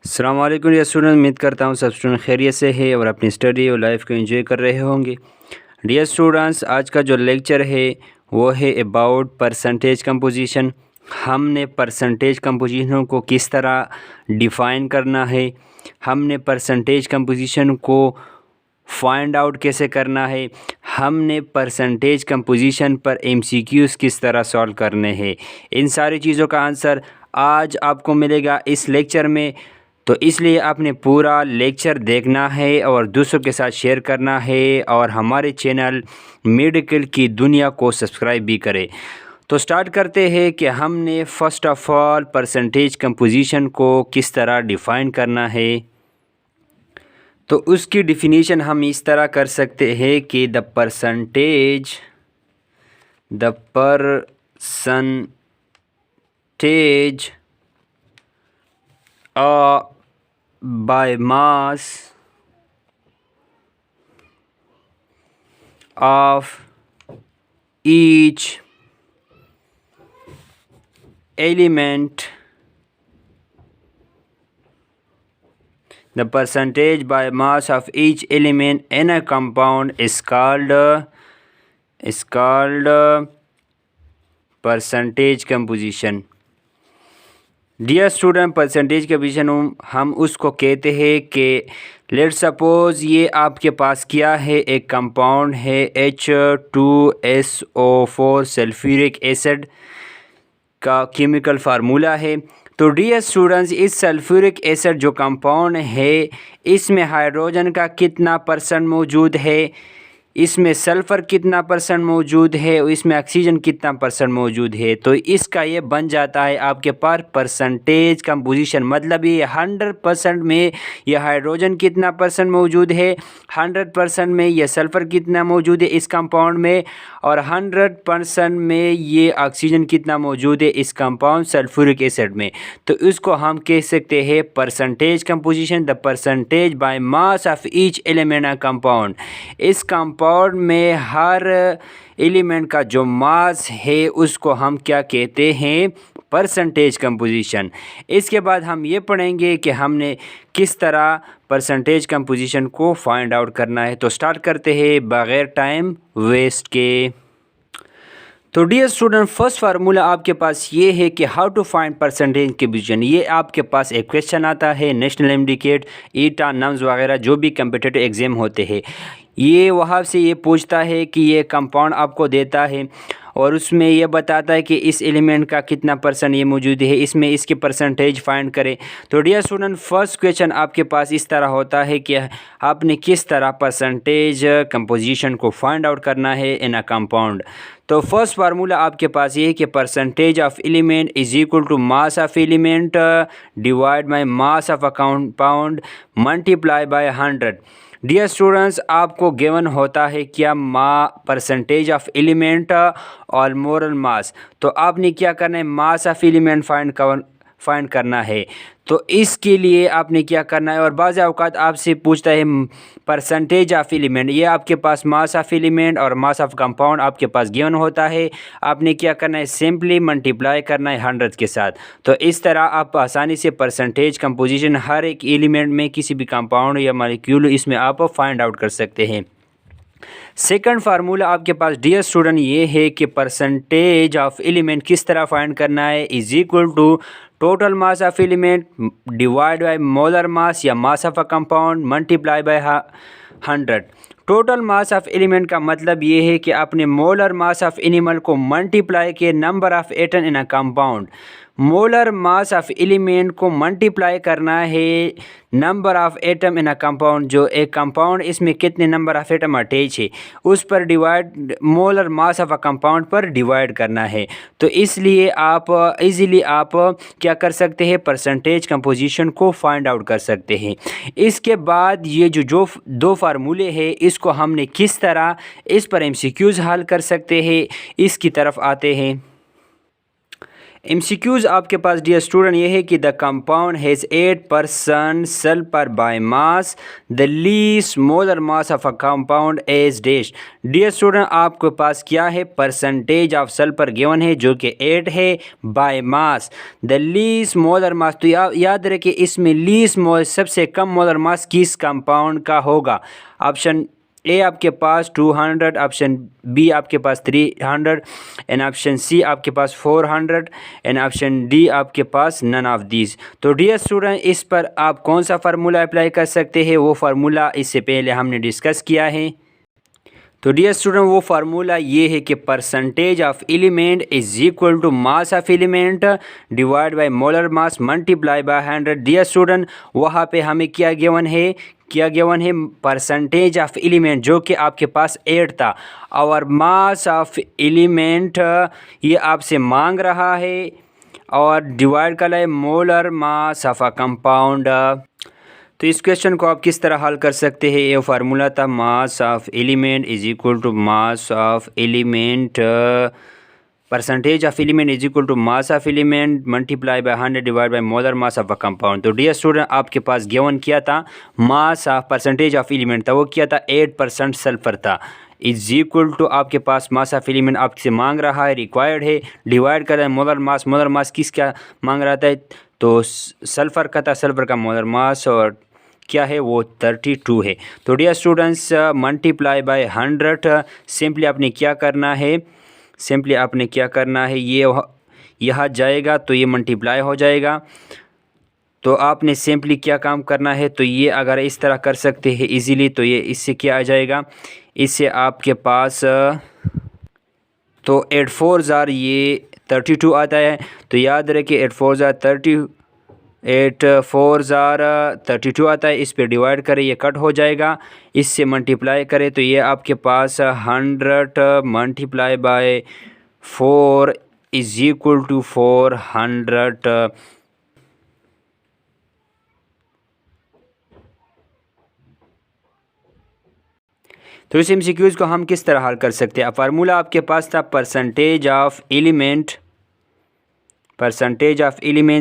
अस्सलाम वालेकुम dear student, उम्मीद करता हूँ सब स्टूडेंट खैरियत से है और अपनी स्टडी और लाइफ को एंजॉय कर रहे होंगे। डियर स्टूडेंट्स, आज का जो लेक्चर है वो है अबाउट परसेंटेज कंपोजिशन। हमने परसेंटेज कंपोजिशन को किस तरह डिफ़ाइन करना है, हमने परसेंटेज कंपोजिशन को फाइंड आउट कैसे करना है, हमने परसेंटेज कंपोजिशन पर एमसीक्यूज़ किस तरह सॉल्व करने हैं, इन सारी चीज़ों का आंसर आज आपको मिलेगा इस लेक्चर में। तो इसलिए आपने पूरा लेक्चर देखना है और दूसरों के साथ शेयर करना है और हमारे चैनल मेडिकल की दुनिया को सब्सक्राइब भी करें। तो स्टार्ट करते हैं कि हमने first of all percentage composition को किस तरह डिफ़ाइन करना है। तो उसकी डिफिनीशन हम इस तरह कर सकते हैं कि the percentage by mass of each element, the percentage by mass of each element in a compound is called percentage composition। Dear student, percentage composition हम उसको कहते हैं कि लेट्स सपोज़ ये आपके पास क्या है, एक कंपाउंड है H2SO4 सल्फ्यूरिक एसिड का केमिकल फार्मूला है। तो डियर स्टूडेंट्स, इस सल्फ्यूरिक एसिड जो कंपाउंड है इसमें हाइड्रोजन का कितना परसेंट मौजूद है, इसमें सल्फ़र कितना परसेंट मौजूद है और इसमें ऑक्सीजन कितना परसेंट मौजूद है। तो इसका ये बन जाता है आपके पास परसेंटेज कंपोजिशन। मतलब ये 100% में ये हाइड्रोजन कितना परसेंट मौजूद है, 100% में ये सल्फ़र कितना मौजूद है इस कंपाउंड में, और 100% में ये ऑक्सीजन कितना मौजूद है इस कंपाउंड सल्फ्यूरिक एसिड में। तो इसको हम कह सकते हैं percentage composition, the percentage by mass of each element of compound. इस कंपाउंड में हर एलिमेंट का जो मास है उसको हम क्या कहते हैं, परसेंटेज कंपोजिशन। इसके बाद हम ये पढ़ेंगे कि हमने किस तरह परसेंटेज कंपोजिशन को फाइंड आउट करना है। तो स्टार्ट करते हैं बग़ैर टाइम वेस्ट के। तो डियर स्टूडेंट, फर्स्ट फार्मूला आपके पास ये है कि how to find percentage composition. ये आपके पास एक क्वेश्चन आता है नेशनल एमडीकेट, ईटा, नम्स वगैरह जो भी कम्पिटिटिव एग्ज़ाम होते हैं, ये वहाँ से ये पूछता है कि ये कंपाउंड आपको देता है और उसमें यह बताता है कि इस एलिमेंट का कितना परसेंट ये मौजूद है, इसमें इसकी परसेंटेज फाइंड करें। तो डियर स्टूडेंट, फर्स्ट क्वेश्चन आपके पास इस तरह होता है कि आपने किस तरह परसेंटेज कंपोजिशन को फाइंड आउट करना है इन अ कंपाउंड। तो फर्स्ट फार्मूला आपके पास ये है कि percentage of element is equal to mass of element divide by mass of a compound multiply by 100। Dear students, आपको गिवन होता है क्या, परसेंटेज ऑफ एलिमेंट और मोलर मास। तो आपने क्या करना है, मास ऑफ एलिमेंट फाइंड करना है। तो इसके लिए आपने क्या करना है, और बाज़ औक़ात आपसे पूछता है परसेंटेज ऑफ एलिमेंट, ये आपके पास मास ऑफ एलिमेंट और मास ऑफ कंपाउंड आपके पास गिवन होता है। आपने क्या करना है, सिंपली मल्टीप्लाई करना है 100 के साथ। तो इस तरह आप आसानी से परसेंटेज कंपोजिशन हर एक एलिमेंट में किसी भी कंपाउंड या मॉलिक्यूल इसमें आप फाइंड आउट कर सकते हैं। सेकंड फार्मूला आपके पास डियर स्टूडेंट ये है कि परसेंटेज ऑफ एलिमेंट किस तरह फाइंड करना है, is equal to total mass of element divide by molar mass या mass of a compound multiply by 100। Total mass of element का मतलब ये है कि आपने मोलर मास ऑफ एनिमल को मल्टीप्लाई के number of atom in a compound. Molar mass of element को मल्टीप्लाई करना है number of atom in a compound, जो एक कंपाउंड इसमें कितने नंबर ऑफ एटम अटैच है उस पर divide, molar mass of a compound पर डिवाइड करना है। तो इसलिए आप इजीली आप क्या कर सकते हैं, परसेंटेज कंपोजिशन को फाइंड आउट कर सकते हैं। इसके बाद ये जो दो फार्मूले हैं इसको हमने किस तरह इस पर एमसीक्यूज़ हल कर सकते हैं, इसकी तरफ आते हैं। MCQs आपके पास डियर स्टूडेंट ये है कि the compound has 8% sulphur by mass, the least molar mass of a compound is dash. Dear student आपके पास क्या है, परसेंटेज ऑफ सल्फर गिवन है जो कि 8 है, bye mass the least molar mass. तो याद रखिए इसमें लीस्ट मोलर सबसे कम मोलर मास किस कंपाउंड का होगा। ऑप्शन ए आपके पास 200, ऑप्शन बी आपके पास 300 एंड ऑप्शन सी आपके पास 400 एंड ऑप्शन डी आपके पास नन ऑफ दीज। तो डियर स्टूडेंट इस पर आप कौन सा फार्मूला अप्लाई कर सकते हैं, वो फार्मूला इससे पहले हमने डिस्कस किया है। तो डियर स्टूडेंट वो फार्मूला ये है कि percentage of element is equal to mass of element divide by molar mass multiply by 100। Dear student वहाँ पे हमें क्या गिवन है, परसेंटेज ऑफ एलिमेंट जो कि आपके पास 8 था और मास ऑफ एलिमेंट ये आपसे मांग रहा है और डिवाइड कर है molar mass of a compound. तो इस क्वेश्चन को आप किस तरह हल कर सकते हैं, ये फार्मूला था mass of element is equal to mass of element, percentage of element is equal to mass of element multiply by 100 divide by molar mass of a compound. तो डियर स्टूडेंट आपके पास गिवन किया था mass of percentage of element था, वो किया था 8% sulphur था, इज इक्वल टू आपके पास मास ऑफ एलिमेंट आपसे मांग रहा है, रिक्वायर्ड है, डिवाइड कर रहा है मोलर मास किसका मांग रहा था, तो सल्फर का था, सल्फर का मोलर मास और क्या है वो 32 है। तो dear students multiply by 100 simply आपने क्या करना है, ये यहाँ जाएगा तो ये मल्टीप्लाई हो जाएगा। तो आपने सिंपली क्या काम करना है, तो ये अगर इस तरह कर सकते हैं इजीली, तो ये इससे क्या आ जाएगा, इससे आपके पास तो 8 4 जार ये 32 आता है। तो याद रखिए 8 4 जार 32 आता है, इस पे डिवाइड करें ये कट हो जाएगा, इससे मल्टीप्लाई करें तो ये आपके पास 100 multiply by 4 is equal to 400। तो इस MCQs को हम किस तरह हल कर सकते हैं। फार्मूला आपके पास था percentage of element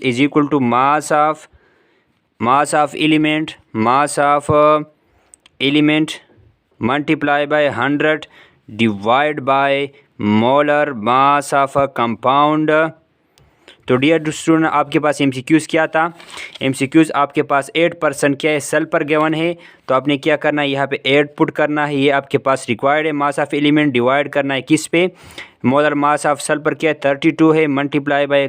is equal to mass of element multiply by 100 divide by molar mass of a compound. तो डियर स्टूडेंट आपके पास MCQs क्या था, MCQs आपके पास 8% क्या है, सल्फर गिवन है, तो आपने क्या करना है, यहाँ पे 8 पुट करना है, ये आपके पास रिक्वायर्ड है, मास ऑफ एलिमेंट डिवाइड करना है किस पे, मोलर मास ऑफ सल्फर क्या है 32 है, मल्टीप्लाई बाय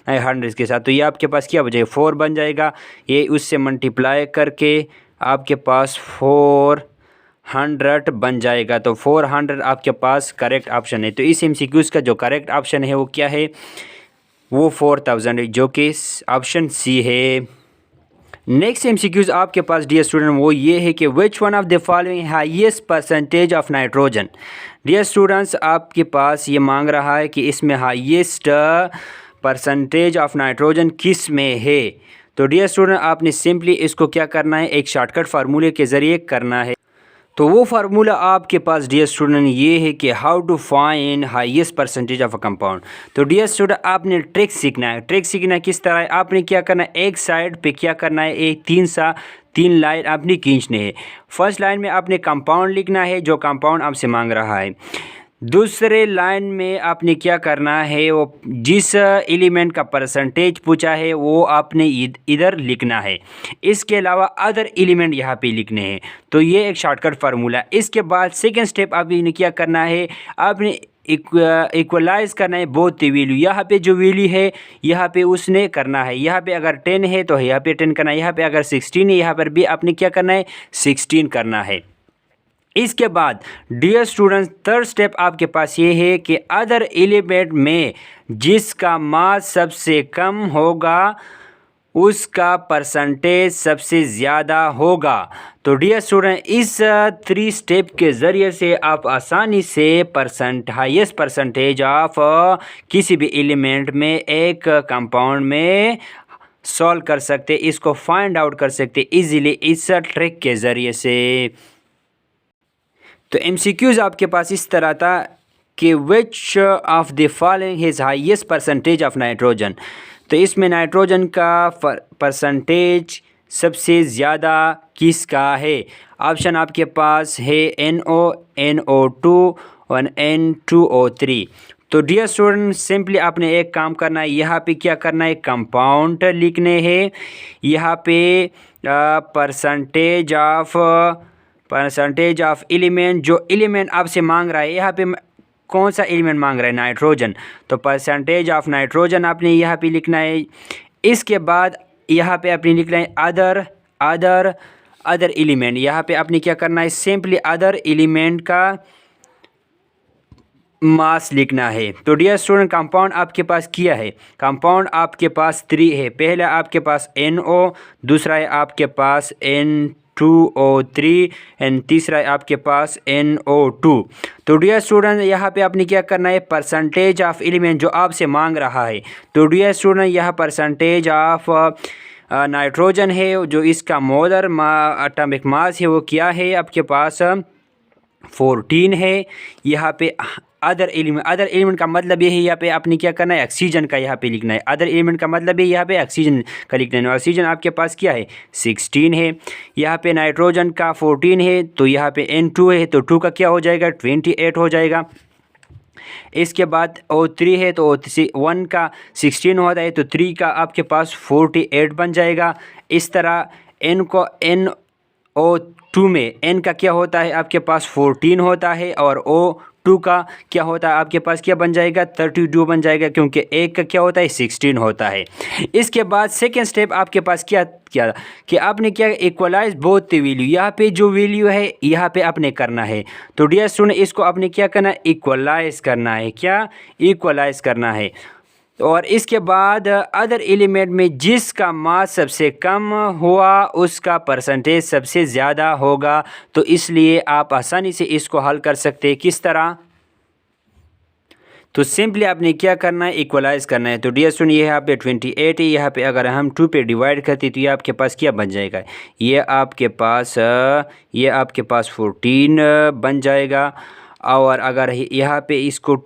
100 के साथ, तो ये आपके पास क्या बचेगा 4 बन जाएगा, ये उससे मल्टीप्लाई करके आपके पास 400 बन जाएगा। तो 400 आपके पास करेक्ट ऑप्शन है। तो इस MCQs का जो करेक्ट ऑप्शन है वो क्या है, वो 4000 है, जो कि ऑप्शन सी है। नेक्स्ट MCQs आपके पास डियर स्टूडेंट वो ये है कि which one of the following highest percentage of nitrogen. Dear students आपके पास ये मांग रहा है कि इसमें हाईएस्ट परसेंटेज ऑफ नाइट्रोजन किस में है। तो डियर स्टूडेंट आपने सिंपली इसको क्या करना है, एक शॉर्टकट फार्मूले के ज़रिए करना है। तो वो फार्मूला आपके पास डियर स्टूडेंट ये है कि how to find highest percentage of a compound. तो डियर स्टूडेंट आपने ट्रिक सीखना है। किस तरह है, आपने क्या करना है, एक साइड पे क्या करना है, एक 3 लाइन आपने खींचने हैं। फर्स्ट लाइन में आपने कंपाउंड लिखना है जो कंपाउंड आपसे मांग रहा है, दूसरे लाइन में आपने क्या करना है, वो जिस एलिमेंट का परसेंटेज पूछा है वो आपने इधर लिखना है, इसके अलावा अदर एलिमेंट यहाँ पे लिखने हैं। तो ये एक शॉर्टकट फार्मूला। इसके बाद सेकंड स्टेप आपने क्या करना है, आपने इक्वलाइज करना है बोथ द वैल्यू। यहाँ पे जो वैल्यू है यहाँ पे उसने करना है, यहाँ पे अगर 10 है तो यहाँ पे 10 करना है, यहाँ पे अगर 16 है यहाँ पर भी आपने क्या करना है 16 करना है। इसके बाद डियर स्टूडेंट्स थर्ड स्टेप आपके पास ये है कि अदर एलिमेंट में जिसका मास सबसे कम होगा उसका परसेंटेज सबसे ज़्यादा होगा। तो डियर स्टूडेंट इस 3 स्टेप के ज़रिए से आप आसानी से हाईएस्ट परसेंटेज ऑफ किसी भी एलिमेंट में एक कंपाउंड में सॉल्व कर सकते, इसको फाइंड आउट कर सकते इजीली इस ट्रिक के ज़रिए से। तो MCQs आपके पास इस तरह था कि which of the following is highest percentage of nitrogen. तो इसमें नाइट्रोजन का परसेंटेज सबसे ज़्यादा किसका है। ऑप्शन आपके पास है NO, NO2 और N2O3। तो डियर स्टूडेंट सिंपली आपने एक काम करना है, यहाँ पे क्या करना है, कंपाउंड लिखने हैं। यहाँ पे परसेंटेज ऑफ एलिमेंट, जो एलिमेंट आपसे मांग रहा है, यहाँ पे कौन सा एलिमेंट मांग रहा है, नाइट्रोजन। तो परसेंटेज ऑफ नाइट्रोजन आपने यहाँ पे लिखना है। इसके बाद यहाँ पे आपने लिखना है अदर एलिमेंट। यहाँ पे आपने क्या करना है, सिंपली अदर एलिमेंट का मास लिखना है। तो डियर स्टूडेंट कंपाउंड आपके पास किया है, कंपाउंड आपके पास 3 है। पहला आपके पास NO, दूसरा है आपके पास N2O3 एंड तीसरा है आपके पास NO2। तो डियर स्टूडेंट यहाँ पे आपने क्या करना है, परसेंटेज ऑफ एलिमेंट जो आपसे मांग रहा है। तो डियर स्टूडेंट यहाँ परसेंटेज ऑफ नाइट्रोजन है, जो इसका मोलर एटॉमिक मास है वो क्या है आपके पास 14 है। यहाँ पे अदर एलिमेंट का मतलब ये है, यहाँ पे आपने क्या करना है, ऑक्सीजन का यहाँ पे लिखना है। अदर एलिमेंट का मतलब है यहाँ पे ऑक्सीजन का लिखना है। ऑक्सीजन आपके पास क्या है 16 है। यहाँ पे नाइट्रोजन का 14 है, तो यहाँ पे N2 है, तो 2 का क्या हो जाएगा 28 हो जाएगा। इसके बाद O3 है, तो 1 का 16 होता है, तो 3 का आपके पास 48 बन जाएगा। इस तरह NO2 में N का क्या होता है आपके पास 14 होता है, और O2 का क्या होता है आपके पास क्या बन जाएगा 32 बन जाएगा, क्योंकि एक का क्या होता है 16 होता है। इसके बाद सेकेंड स्टेप आपके पास क्या कि आपने क्या इक्वलाइज बोथ द वैल्यू। यहाँ पे जो वैल्यू है यहाँ पे आपने करना है। तो डियर स्टूडेंट इसको आपने क्या करना है, इक्वलाइज करना है। क्या इक्वलाइज करना है। और इसके बाद अदर एलिमेंट में जिसका मास सबसे कम हुआ उसका परसेंटेज सबसे ज़्यादा होगा। तो इसलिए आप आसानी से इसको हल कर सकते हैं। किस तरह, तो सिंपली आपने क्या करना है, इक्वलाइज करना है। तो डियर स्टूडेंट ये यहाँ पे 28 है, यहाँ पे अगर हम 2 पे डिवाइड करते तो ये आपके पास क्या बन जाएगा, ये आपके पास 14 बन जाएगा। और अगर यहाँ पे इसको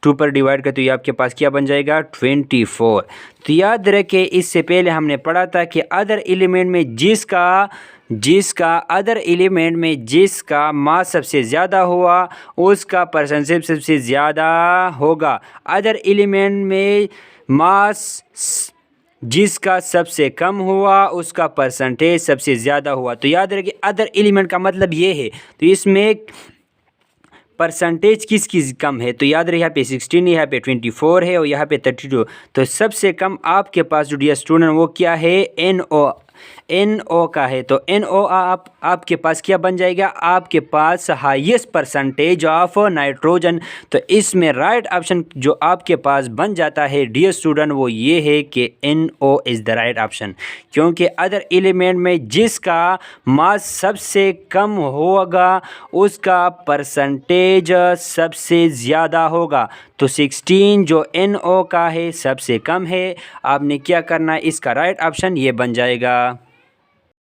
2 पर डिवाइड कर तो ये आपके पास क्या बन जाएगा 24। तो याद रखें इससे पहले हमने पढ़ा था कि अदर एलिमेंट में जिसका मास सबसे ज़्यादा हुआ उसका परसेंटेज सबसे ज़्यादा होगा। अदर एलिमेंट में मास जिसका सबसे कम हुआ उसका परसेंटेज सबसे ज़्यादा हुआ। तो याद रखिए अदर एलिमेंट का मतलब ये है। तो इसमें परसेंटेज किसकी कम है, तो याद रहे यहाँ पे 16 है, यहाँ पे 24 है और यहाँ पे 32। तो सबसे कम आपके पास जो डियर स्टूडेंट वो क्या है NO का है। तो NO आपके पास क्या बन जाएगा, आपके पास हाईएस्ट परसेंटेज ऑफ नाइट्रोजन। तो इसमें राइट ऑप्शन जो आपके पास बन जाता है डियर स्टूडेंट वो ये है कि NO is the right option, क्योंकि अदर एलिमेंट में जिसका मास सबसे कम होगा उसका परसेंटेज सबसे ज़्यादा होगा। तो 16 जो NO का है सबसे कम है। आपने क्या करना है, इसका राइट ऑप्शन ये बन जाएगा।